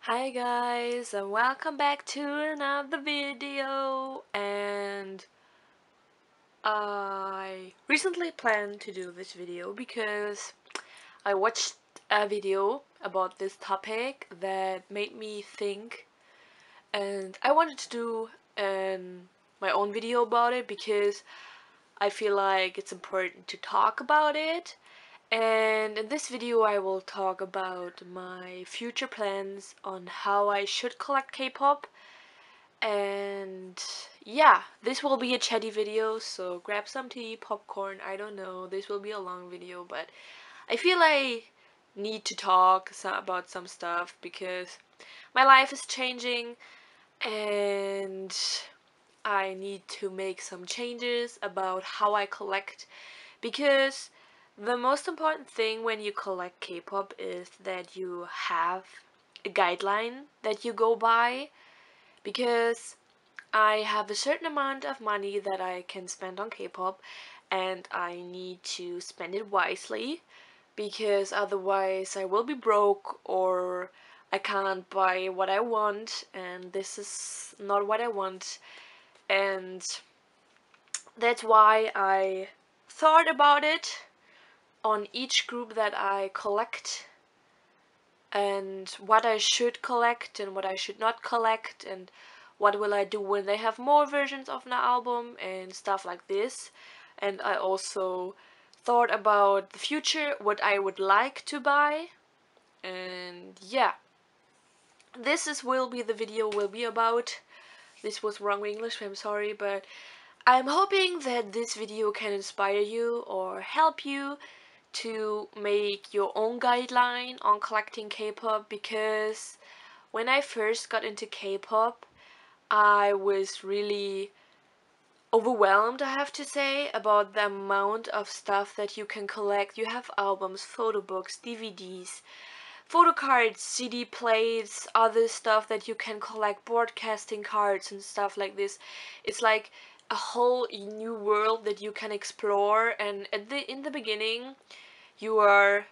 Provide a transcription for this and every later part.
Hi guys, and welcome back to another video. And I recently planned to do this video because I watched a video about this topic that made me think, and I wanted to do my own video about it because I feel like it's important to talk about it. And in this video I will talk about my future plans on how I should collect K-pop. And yeah, this will be a chatty video, so grab some tea, popcorn, I don't know. This will be a long video, but I feel I need to talk about some stuff because my life is changing and I need to make some changes about how I collect, because the most important thing when you collect K-pop is that you have a guideline that you go by, because I have a certain amount of money that I can spend on K-pop and I need to spend it wisely, because otherwise I will be broke or I can't buy what I want, and this is not what I want. And that's why I thought about it on each group that I collect, and what I should collect and what I should not collect, and what will I do when they have more versions of an album and stuff like this. And I also thought about the future, what I would like to buy. And yeah, this is will be the video will be about. This was wrong English, I'm sorry, but I'm hoping that this video can inspire you or help you to make your own guideline on collecting K-pop, because when I first got into K-pop, I was really overwhelmed, I have to say, about the amount of stuff that you can collect. You have albums, photo books, DVDs, photo cards, CD plates, other stuff that you can collect, broadcasting cards and stuff like this. It's like a whole new world that you can explore. And in the beginning, you are,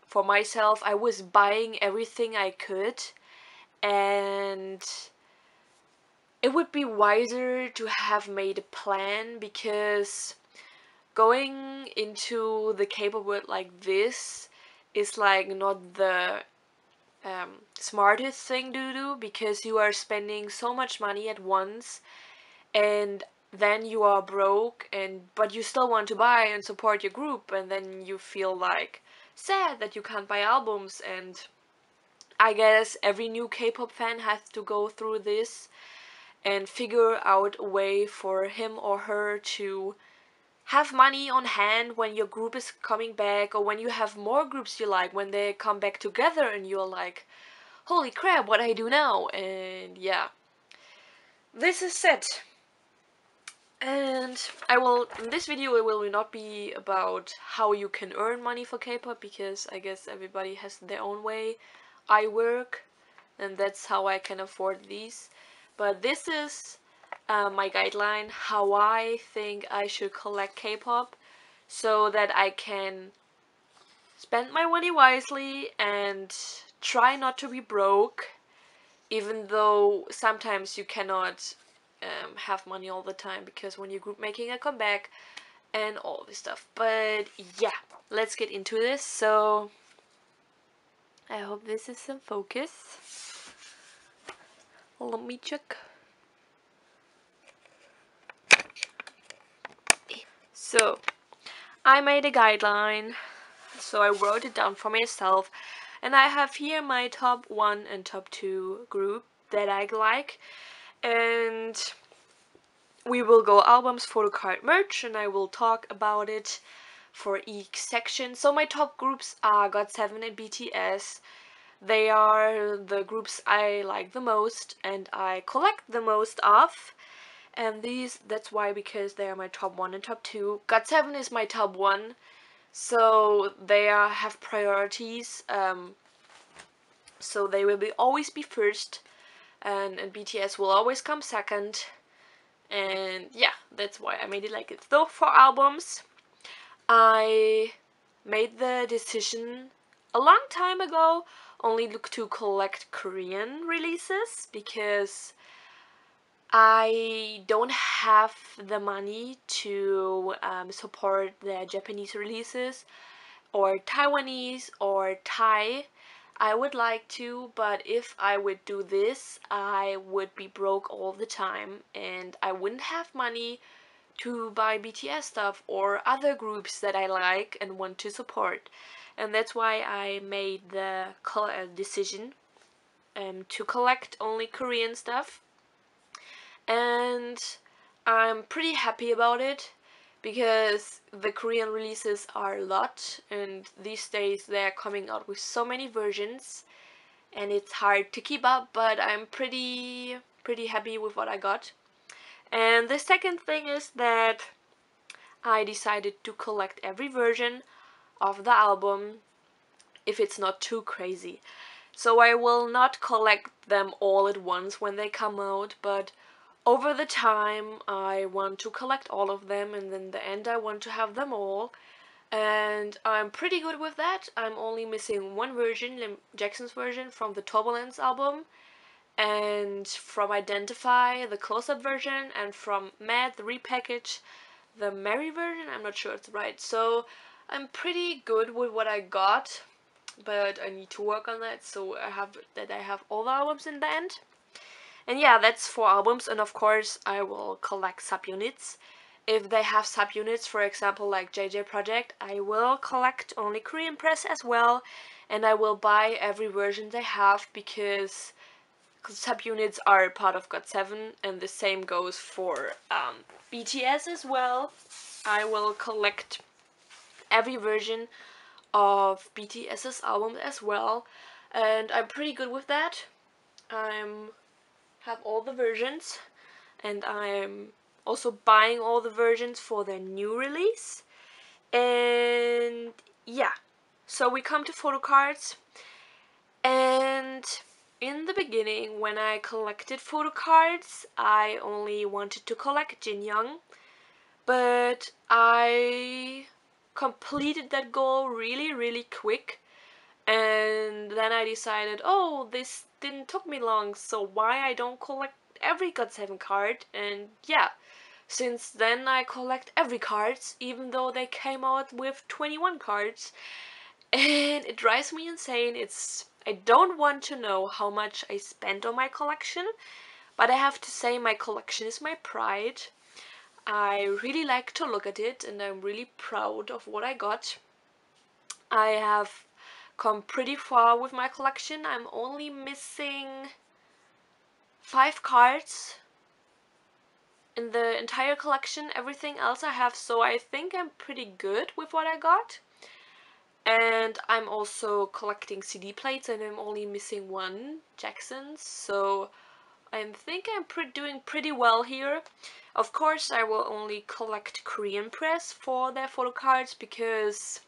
for myself, I was buying everything I could, and it would be wiser to have made a plan, because going into the K-pop world like this is like not the smartest thing to do, because you are spending so much money at once and then you are broke, and but you still want to buy and support your group, and then you feel like sad that you can't buy albums. And I guess every new K-pop fan has to go through this and figure out a way for him or her to have money on hand when your group is coming back, or when you have more groups you like, when they come back together and you're like, holy crap, what I do now? And yeah, this is it. And in this video it will not be about how you can earn money for K-pop, because I guess everybody has their own way. I work, and that's how I can afford these. But this is my guideline, how I think I should collect K-pop, so that I can spend my money wisely and try not to be broke, even though sometimes you cannot have money all the time, because when you're group making a comeback and all this stuff. But yeah, let's get into this. So I hope this is in focus. Let me check. So I made a guideline, so I wrote it down for myself, and I have here my top 1 and top 2 group that I like, and we will go albums, photo card, merch, and I will talk about it for each section. So my top groups are GOT7 and BTS. They are the groups I like the most and I collect the most of. And that's why, because they are my top 1 and top 2. GOT7 is my top 1, so they have priorities, so they will always be first, and BTS will always come second. And yeah, that's why I made it like it. So for albums, I made the decision a long time ago only look to collect Korean releases because I don't have the money to support the Japanese releases or Taiwanese or Thai. I would like to, but if I would do this, I would be broke all the time and I wouldn't have money to buy BTS stuff or other groups that I like and want to support. And that's why I made the decision to collect only Korean stuff. And I'm pretty happy about it because the Korean releases are a lot, and these days they're coming out with so many versions and it's hard to keep up, but I'm pretty happy with what I got. And the second thing is that I decided to collect every version of the album if it's not too crazy. So I will not collect them all at once when they come out, but over the time I want to collect all of them, and in the end I want to have them all. And I'm pretty good with that. I'm only missing one version, Jackson's version from the Turbulence album, and from Identify, the close-up version, and from Mad, the repackage, the Mary version. I'm not sure it's right. So I'm pretty good with what I got, but I need to work on that so I have all the albums in the end. And yeah, that's 4 albums, and of course I will collect subunits. If they have subunits, for example like JJ Project, I will collect only Korean press as well, and I will buy every version they have because subunits are part of GOT7, and the same goes for BTS as well. I will collect every version of BTS's album as well, and I'm pretty good with that. I'm have all the versions, and I'm also buying all the versions for their new release. And yeah, so we come to photo cards, and in the beginning when I collected photo cards I only wanted to collect Jin Young, but I completed that goal really quick, and then I decided, oh, this didn't took me long, so why I don't collect every GOT7 card? And yeah, since then I collect every cards, even though they came out with 21 cards, and it drives me insane. I don't want to know how much I spent on my collection, but I have to say my collection is my pride. I really like to look at it and I'm really proud of what I got. I have come pretty far with my collection. I'm only missing 5 cards in the entire collection. Everything else I have, so I think I'm pretty good with what I got. And I'm also collecting CD plates, and I'm only missing 1, Jackson's, so I think I'm doing pretty well here. Of course I will only collect Korean press for their photo cards because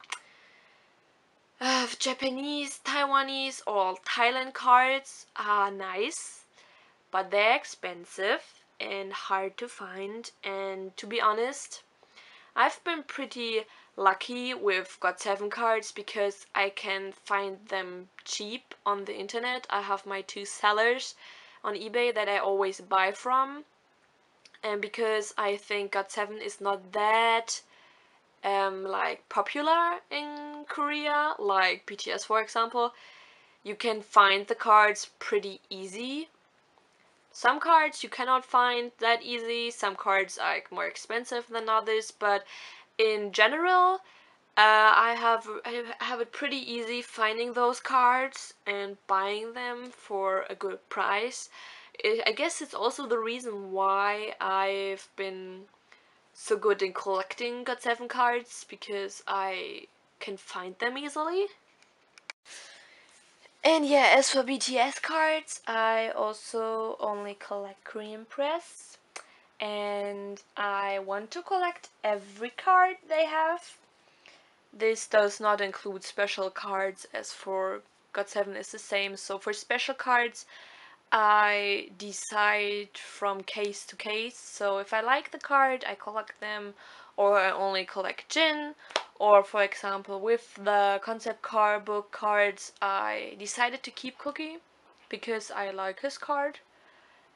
Japanese, Taiwanese or Thailand cards are nice, but they're expensive and hard to find. And to be honest, I've been pretty lucky with GOT7 cards because I can find them cheap on the internet. I have my 2 sellers on eBay that I always buy from, and because I think GOT7 is not that like popular in Korea, like BTS for example, you can find the cards pretty easy. Some cards you cannot find that easy, some cards are more expensive than others, but in general I have it pretty easy finding those cards and buying them for a good price. I guess it's also the reason why I've been so good in collecting GOT7 cards, because I can find them easily. And yeah, as for BTS cards, I also only collect Korean press, and I want to collect every card they have. This does not include special cards, as for GOT7 is the same. So for special cards I decide from case to case. So if I like the card, I collect them, or I only collect Jin, Or for example, with the concept card book cards, I decided to keep Cookie because I like his card.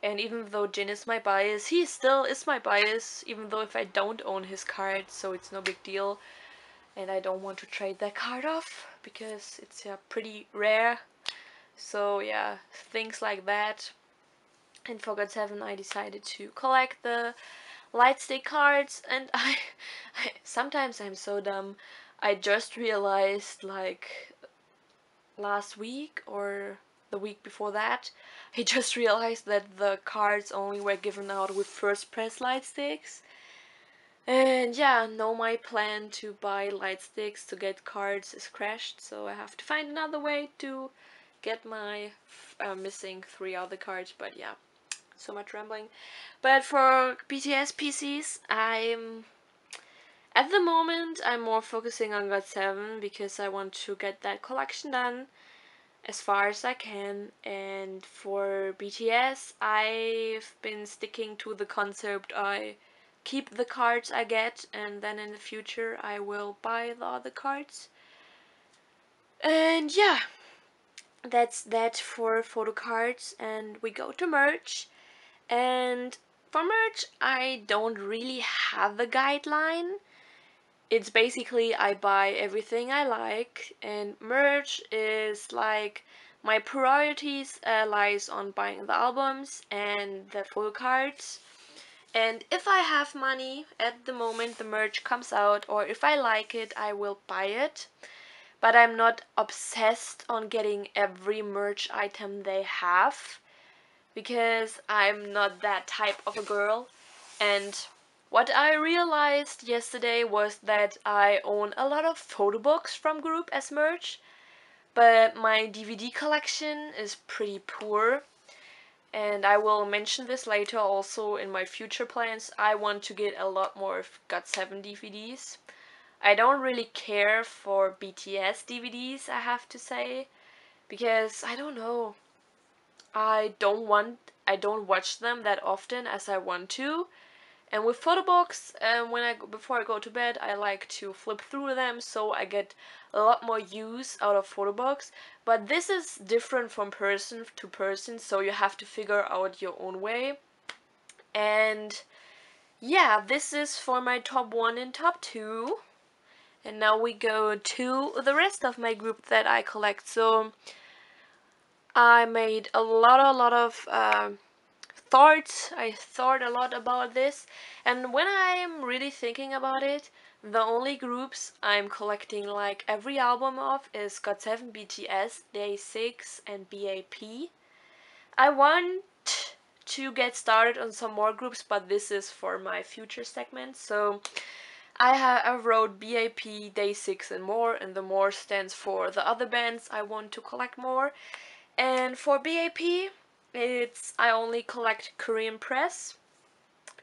And even though Jin is my bias, he still is my bias, even though if I don't own his card, so it's no big deal. And I don't want to trade that card off because it's pretty rare. So yeah, things like that. And for God 7 I decided to collect the Lightstick cards, and sometimes I'm so dumb. I just realized like last week or the week before that, I just realized that the cards only were given out with first press light sticks. And yeah, no, my plan to buy light sticks to get cards is crashed, so I have to find another way to get my missing 3 other cards. But yeah, so much rambling. But for BTS PCs, at the moment I'm more focusing on God 7 because I want to get that collection done as far as I can. And for BTS, I've been sticking to the concept I keep the cards I get, and then in the future I will buy the other cards. And yeah, that's that for photo cards, and we go to merch. And for merch, I don't really have a guideline. It's basically I buy everything I like, and merch is like my priorities lies on buying the albums and the photo cards. And if I have money at the moment the merch comes out, or if I like it, I will buy it. But I'm not obsessed on getting every merch item they have, because I'm not that type of a girl. And what I realized yesterday was that I own a lot of photo books from group as merch, but my DVD collection is pretty poor. And I will mention this later also in my future plans. I want to get a lot more of GOT7 DVDs. I don't really care for BTS DVDs, I have to say, because I don't know. I don't watch them that often as I want to. And with photo books, before I go to bed, I like to flip through them, so I get a lot more use out of photo books. But this is different from person to person, so you have to figure out your own way. And yeah, this is for my top 1 and top 2. And now we go to the rest of my group that I collect. So I made a lot of thoughts. I thought a lot about this, and when I'm really thinking about it, the only groups I'm collecting like every album of is GOT7, BTS, Day 6, and BAP. I want to get started on some more groups, but this is for my future segment. So I wrote BAP, Day 6, and more, and the more stands for the other bands I want to collect more. And for BAP, I only collect Korean press.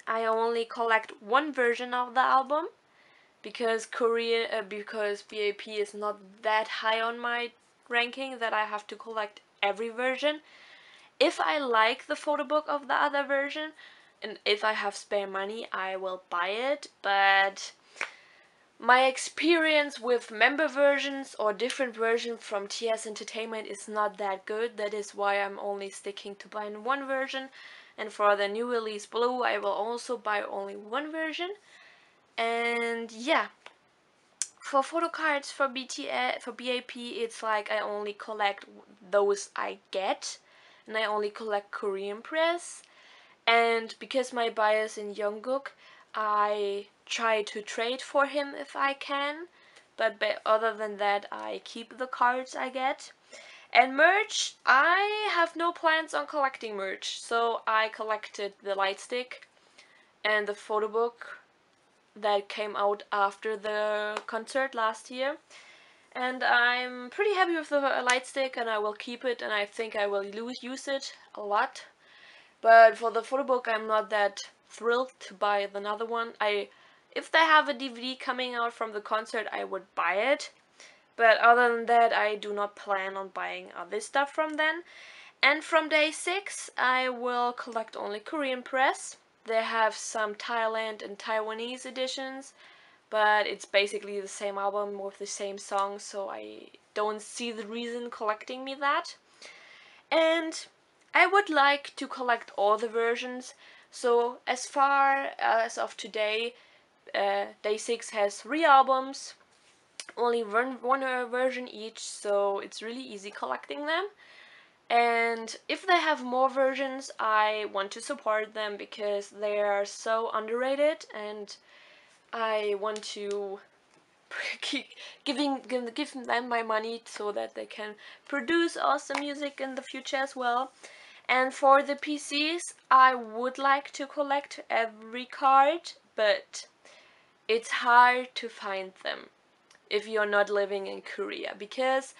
I only collect one version of the album because because BAP is not that high on my ranking that I have to collect every version. If I like the photo book of the other version, and if I have spare money, I will buy it, but my experience with member versions or different versions from TS Entertainment is not that good. That is why I'm only sticking to buying one version. And for the new release Blue, I will also buy only one version. And yeah, for photo cards for BAP, it's like I only collect those I get, and I only collect Korean press. And because my bias in Jungkook, I try to trade for him if I can, but other than that, I keep the cards I get. And merch, I have no plans on collecting merch, so I collected the lightstick and the photo book that came out after the concert last year. And I'm pretty happy with the lightstick, and I will keep it, and I think I will use it a lot. But for the photo book, I'm not that thrilled to buy another one. If they have a DVD coming out from the concert, I would buy it. But other than that, I do not plan on buying other stuff from them. And from Day 6, I will collect only Korean press. They have some Thailand and Taiwanese editions, but it's basically the same album with the same song, so I don't see the reason collecting me that. And I would like to collect all the versions, so as far as of today, Day 6 has 3 albums, only one version each, so it's really easy collecting them. And if they have more versions, I want to support them because they are so underrated, and I want to keep give them my money so that they can produce awesome music in the future as well. And for the PCs, I would like to collect every card, but it's hard to find them if you're not living in Korea, because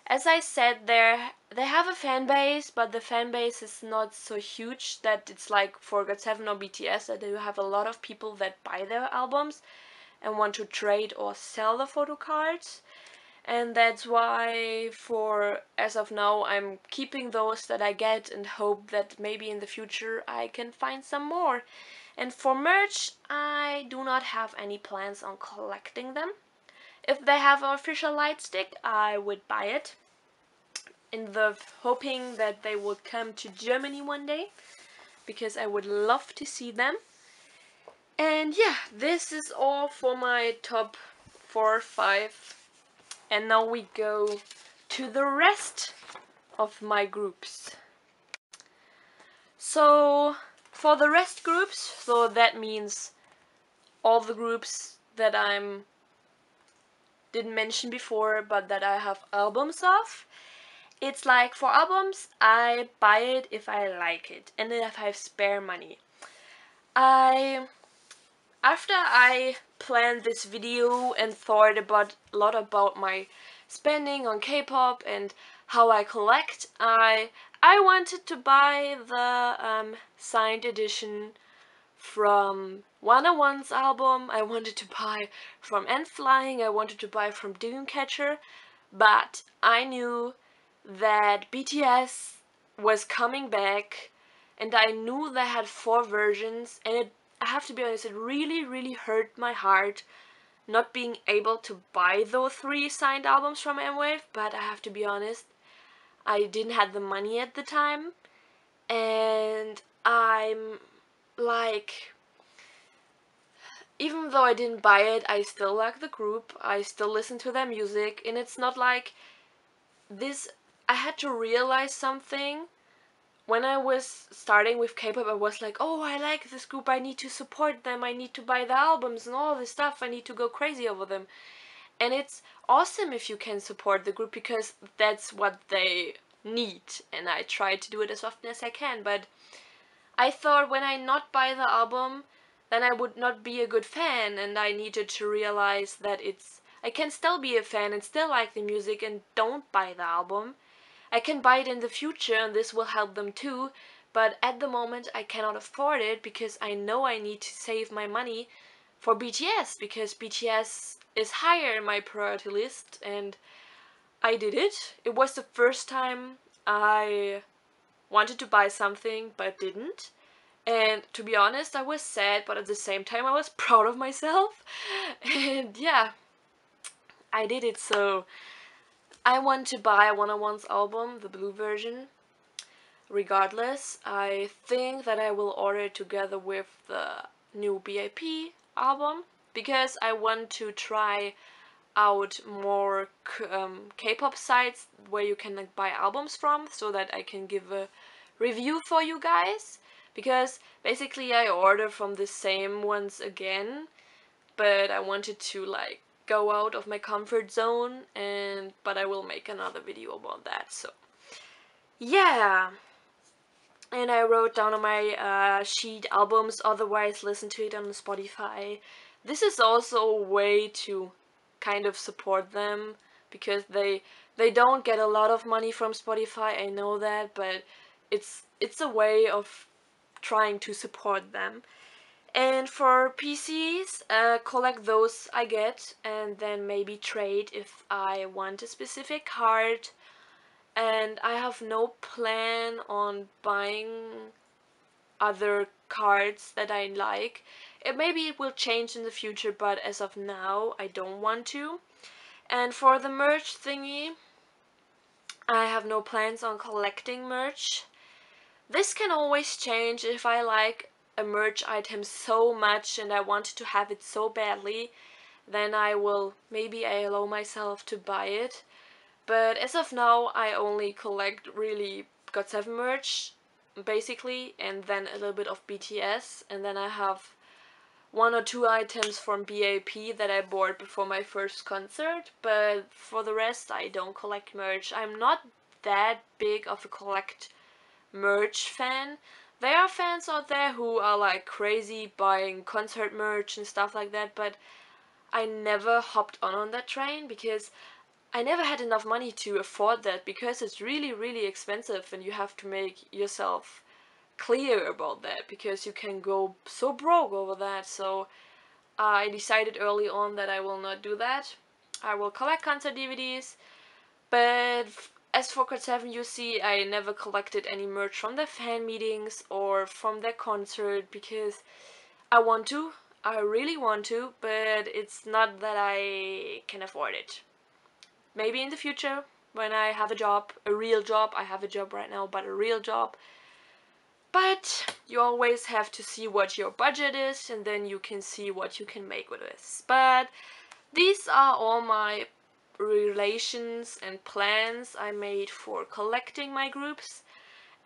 as I said, they have a fan base, but the fan base is not so huge that it's like for GOT7 or BTS, that you have a lot of people that buy their albums and want to trade or sell the photo cards. And that's why for as of now I'm keeping those that I get and hope that maybe in the future I can find some more. And for merch, I do not have any plans on collecting them. If they have an official light stick, I would buy it, in the hoping that they would come to Germany one day, because I would love to see them. And yeah, this is all for my top 4 or 5. And now we go to the rest of my groups. So for the rest groups, so that means all the groups that I'm didn't mention before but that I have albums of. It's like for albums, I buy it if I like it and if I have spare money. After I planned this video and thought about a lot about my spending on K-pop and how I collect, I wanted to buy the signed edition from 101's album. I wanted to buy from Ant Flying, I wanted to buy from Dreamcatcher, but I knew that BTS was coming back and I knew they had 4 versions, and I have to be honest, it really hurt my heart not being able to buy those 3 signed albums from M-Wave. But I have to be honest, I didn't have the money at the time, and I'm like, even though I didn't buy it, I still like the group, I still listen to their music, and it's not like this. I had to realize something when I was starting with K-pop. I was like, oh, I like this group, I need to support them, I need to buy the albums and all this stuff, I need to go crazy over them. And it's awesome if you can support the group because that's what they need, and I try to do it as often as I can. But I thought when I not buy the album, then I would not be a good fan, and I needed to realize that I can still be a fan and still like the music and don't buy the album. I can buy it in the future and this will help them too, but at the moment I cannot afford it because I know I need to save my money for BTS, because BTS is higher in my priority list, and I did it. It was the first time I wanted to buy something but didn't. And to be honest, I was sad, but at the same time I was proud of myself. And yeah, I did it. So I want to buy 101's album, the blue version. Regardless, I think that I will order it together with the new BIP album, because I want to try out more K-pop sites where you can like buy albums from, so that I can give a review for you guys. Because basically I order from the same ones again, but I wanted to like go out of my comfort zone, but I will make another video about that. So yeah, and I wrote down on my sheet albums, otherwise listen to it on Spotify. This is also a way to kind of support them, because they don't get a lot of money from Spotify, I know that, but it's a way of trying to support them. And for PCs, collect those I get and then maybe trade if I want a specific card. And I have no plan on buying other cards that I like. Maybe it will change in the future, but as of now, I don't want to. And for the merch thingy, I have no plans on collecting merch. This can always change if I like a merch item so much and I wanted to have it so badly, then I will maybe allow myself to buy it. But as of now, I only collect really GOT7 merch, basically, and then a little bit of BTS, and then I have 1 or 2 items from BAP that I bought before my first concert, but for the rest I don't collect merch. I'm not that big of a collect merch fan. There are fans out there who are like crazy buying concert merch and stuff like that, but I never hopped on that train because I never had enough money to afford that, because it's really, really expensive and you have to make yourself clear about that because you can go so broke over that. So I decided early on that I will not do that. I will collect concert DVDs, but as for GOT7, you see, I never collected any merch from their fan meetings or from their concert because I want to. I really want to, but it's not that I can afford it. Maybe in the future, when I have a job, a real job. I have a job right now, but a real job. But you always have to see what your budget is, and then you can see what you can make with this. But these are all my relations and plans I made for collecting my groups,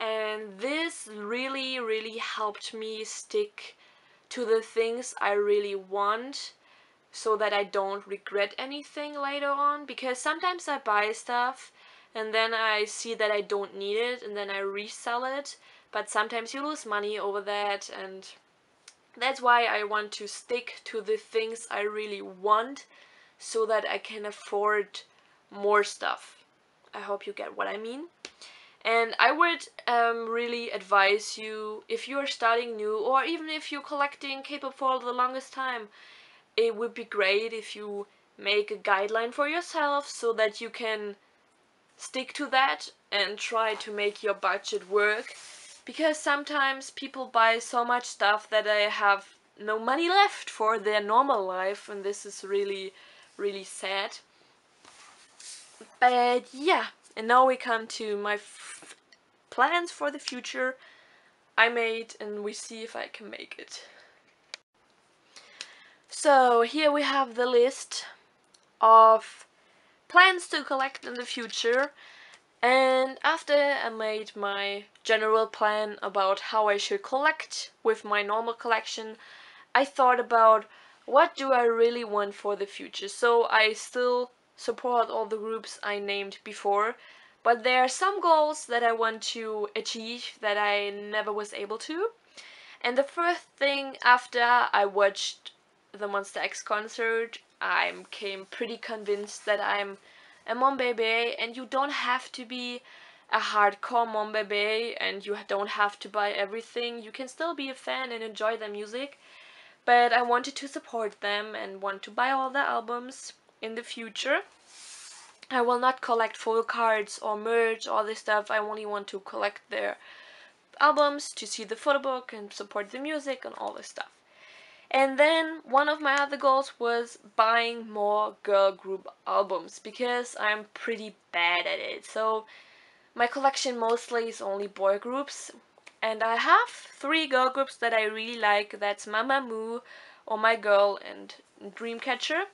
and this really, really helped me stick to the things I really want, so that I don't regret anything later on, because sometimes I buy stuff and then I see that I don't need it and then I resell it, but sometimes you lose money over that, and that's why I want to stick to the things I really want so that I can afford more stuff. I hope you get what I mean. And I would really advise you, if you're starting new, or even if you're collecting K-pop for the longest time, it would be great if you make a guideline for yourself so that you can stick to that and try to make your budget work. Because sometimes people buy so much stuff that they have no money left for their normal life, and this is really, really sad. But yeah, and now we come to my plans for the future I made, and we see if I can make it. So here we have the list of plans to collect in the future, and after I made my general plan about how I should collect with my normal collection, I thought about what do I really want for the future. So I still support all the groups I named before, but there are some goals that I want to achieve that I never was able to. And the first thing, after I watched the Monster X concert, I came pretty convinced that I'm a Monbebe, and you don't have to be a hardcore Monbebe and you don't have to buy everything. You can still be a fan and enjoy their music, but I wanted to support them and want to buy all their albums in the future. I will not collect full cards or merch, all this stuff. I only want to collect their albums to see the photo book and support the music and all this stuff. And then one of my other goals was buying more girl group albums, because I'm pretty bad at it. So my collection mostly is only boy groups, and I have 3 girl groups that I really like. That's Mamamoo, Oh My Girl, and Dreamcatcher.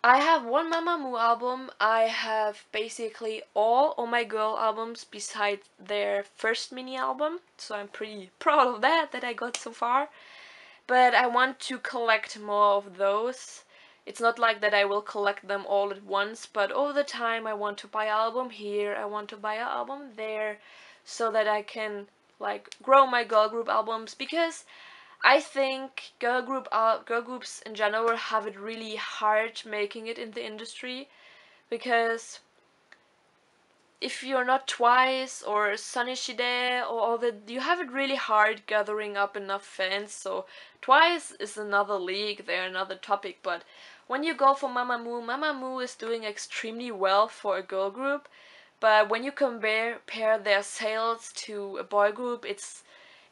I have 1 Mamamoo album. I have basically all Oh My Girl albums besides their first mini album, so I'm pretty proud of that I got so far. But I want to collect more of those. It's not like that I will collect them all at once, but over the time I want to buy an album here, I want to buy an album there, so that I can like grow my girl group albums, because I think girl groups in general have it really hard making it in the industry, because if you're not Twice or Sonishide or all that, you have it really hard gathering up enough fans. So Twice is another league, they're another topic, but when you go for Mamamoo is doing extremely well for a girl group, but when you compare their sales to a boy group, it's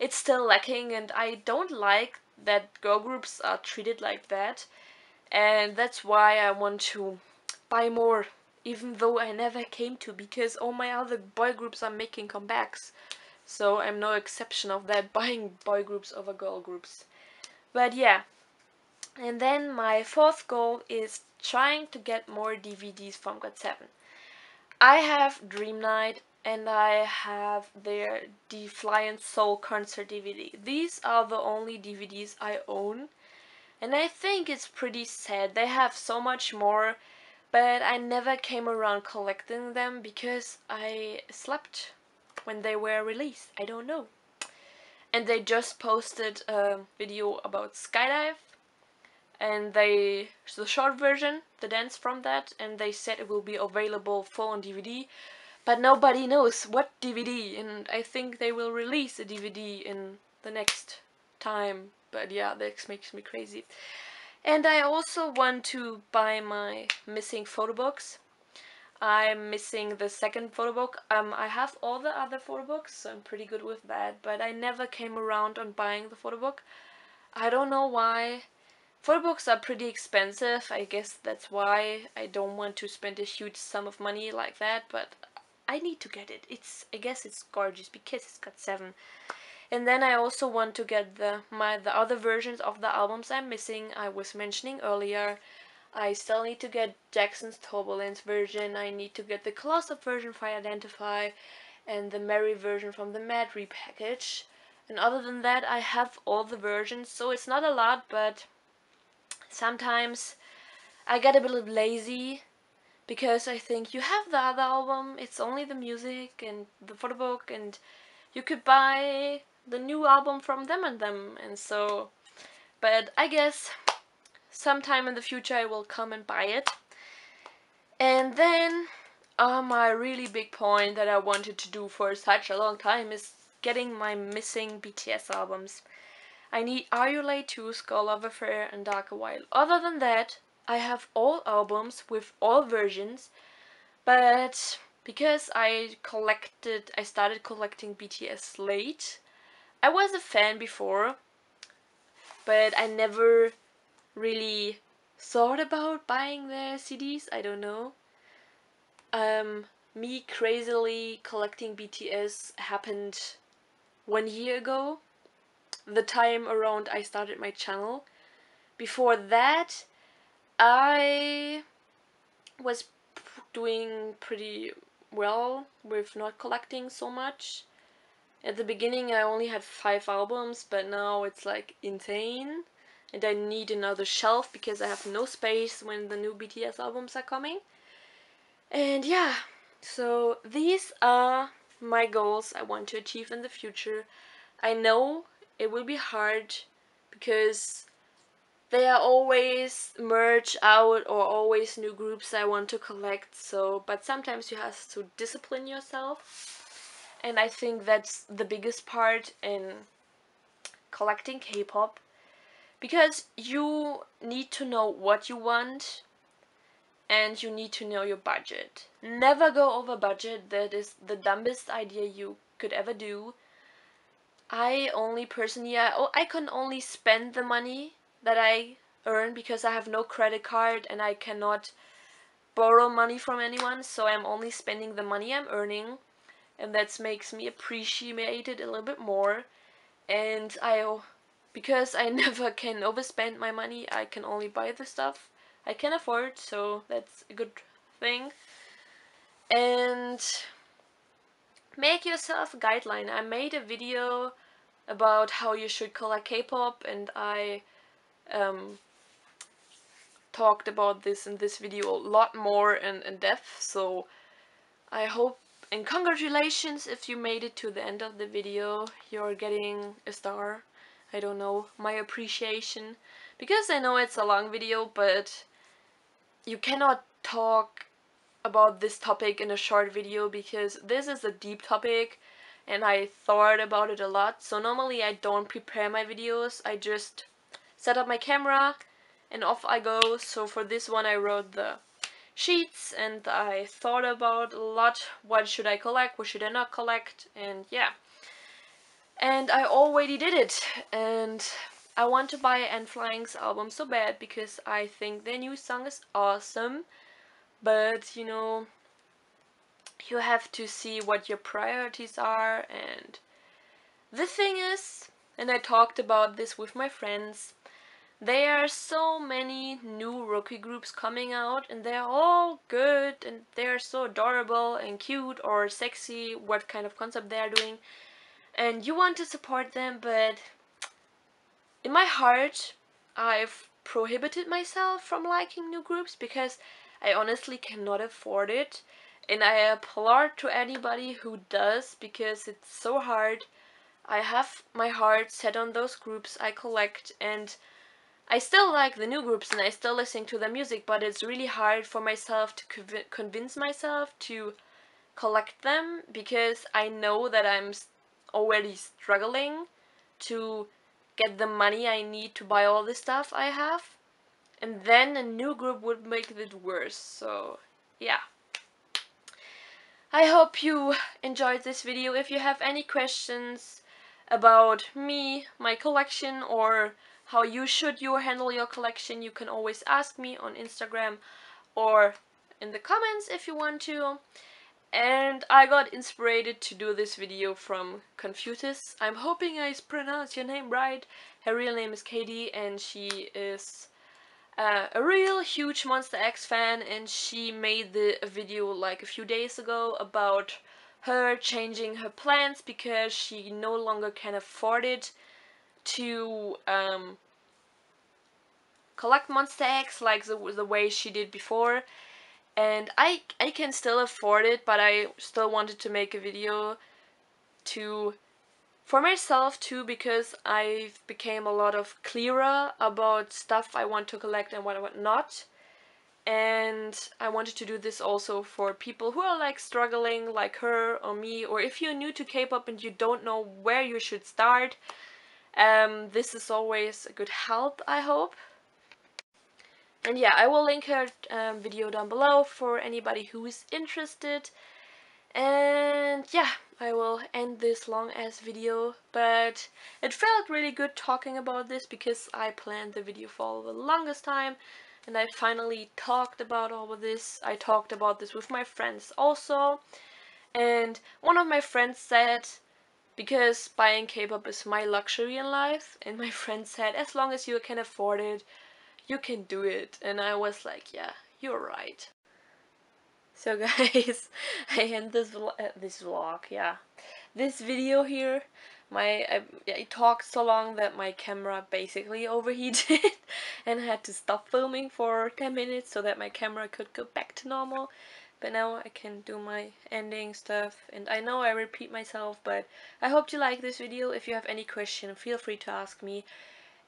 it's still lacking, and I don't like that girl groups are treated like that. And that's why I want to buy more, even though I never came to, because all my other boy groups are making comebacks. So I'm no exception of that, buying boy groups over girl groups. But yeah, and then my fourth goal is trying to get more DVDs from GOT7. I have Dream Night and I have their Defiant Soul concert DVD. These are the only DVDs I own, and I think it's pretty sad. They have so much more, but I never came around collecting them because I slept when they were released. I don't know. And they just posted a video about Skydive, and the short version, the dance from that, and they said it will be available full on DVD, but nobody knows what DVD, and I think they will release a DVD in the next time. But yeah, this makes me crazy. And I also want to buy my missing photo books. I'm missing the second photo book. I have all the other photo books, so I'm pretty good with that, but I never came around on buying the photo book. I don't know why. Photo books are pretty expensive. I guess that's why I don't want to spend a huge sum of money like that, but I need to get it. I guess it's gorgeous because it's GOT7. And then I also want to get the other versions of the albums I'm missing. I was mentioning earlier, I still need to get Jackson's Turbulence version. I need to get the Close-Up version for Identify and the Mary version from the Mad repackage. And other than that, I have all the versions, so it's not a lot, but sometimes I get a bit lazy because I think you have the other album, it's only the music and the photo book, and you could buy the new album from them, and so, but I guess sometime in the future I will come and buy it. And then my really big point that I wanted to do for such a long time is getting my missing BTS albums. I need Are You Late Too, Skull of Affair, and Darker Wild. Other than that, I have all albums with all versions, but because I started collecting BTS late. I was a fan before, but I never really thought about buying their CDs. I don't know. Me crazily collecting BTS happened 1 year ago, the time around I started my channel. Before that, I was doing pretty well with not collecting so much. At the beginning I only had 5 albums, but now it's like insane. And I need another shelf because I have no space when the new BTS albums are coming. And yeah, so these are my goals I want to achieve in the future. I know it will be hard because they are always merge out or always new groups I want to collect, so but sometimes you have to discipline yourself, and I think that's the biggest part in collecting K-pop, because you need to know what you want and you need to know your budget. Never go over budget. That is the dumbest idea you could ever do. I can only spend the money that I earn because I have no credit card and I cannot borrow money from anyone, so I'm only spending the money I'm earning, and that makes me appreciate it a little bit more. And because I never can overspend my money, I can only buy the stuff I can afford, so that's a good thing. And make yourself a guideline. I made a video about how you should collect K-pop, and I talked about this in this video a lot more in depth, so I hope, and congratulations if you made it to the end of the video. You're getting a star. I don't know, my appreciation, because I know it's a long video, but you cannot talk about this topic in a short video because this is a deep topic and I thought about it a lot. So normally I don't prepare my videos, I just set up my camera and off I go. So for this one I wrote the sheets and I thought about a lot, what should I collect, what should I not collect, and yeah. and I already did it, and I want to buy N.Flying's album so bad because I think their new song is awesome, but you know, you have to see what your priorities are. And the thing is, and I talked about this with my friends, there are so many new rookie groups coming out, and they're all good, and they're so adorable and cute or sexy, what kind of concept they're doing, and you want to support them, but in my heart, I've prohibited myself from liking new groups because I honestly cannot afford it, and I applaud to anybody who does because it's so hard. I have my heart set on those groups I collect, and I still like the new groups and I still listen to their music, but it's really hard for myself to convince myself to collect them because I know that I'm already struggling to get the money I need to buy all the stuff I have, and then a new group would make it worse. So yeah, I hope you enjoyed this video. If you have any questions about me, my collection, or how you should handle your collection, you can always ask me on Instagram or in the comments if you want to. And I got inspired to do this video from Confutes. I'm hoping I pronounced your name right. Her real name is Katie, and she is a real huge Monster X fan, and she made the video like a few days ago about her changing her plans because she no longer can afford it to collect Monster X like the way she did before. And I can still afford it, but I still wanted to make a video for myself too, because I've became a lot of clearer about stuff I want to collect and what I want not. And I wanted to do this also for people who are like struggling like her or me, or if you're new to K-pop and you don't know where you should start, this is always a good help, I hope. And yeah, I will link her video down below for anybody who is interested. And yeah, I will end this long ass video, but it felt really good talking about this because I planned the video for the longest time, and I finally talked about all of this. I talked about this with my friends also, and one of my friends said, because buying K-pop is my luxury in life, and my friend said, as long as you can afford it, you can do it. And I was like, yeah, you're right. So guys, I end this vlog, yeah, this video here. I talked so long that my camera basically overheated and I had to stop filming for 10 minutes so that my camera could go back to normal. But now I can do my ending stuff, and I know I repeat myself, but I hope you like this video. If you have any question, feel free to ask me.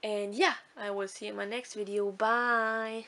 And yeah, I will see you in my next video. Bye!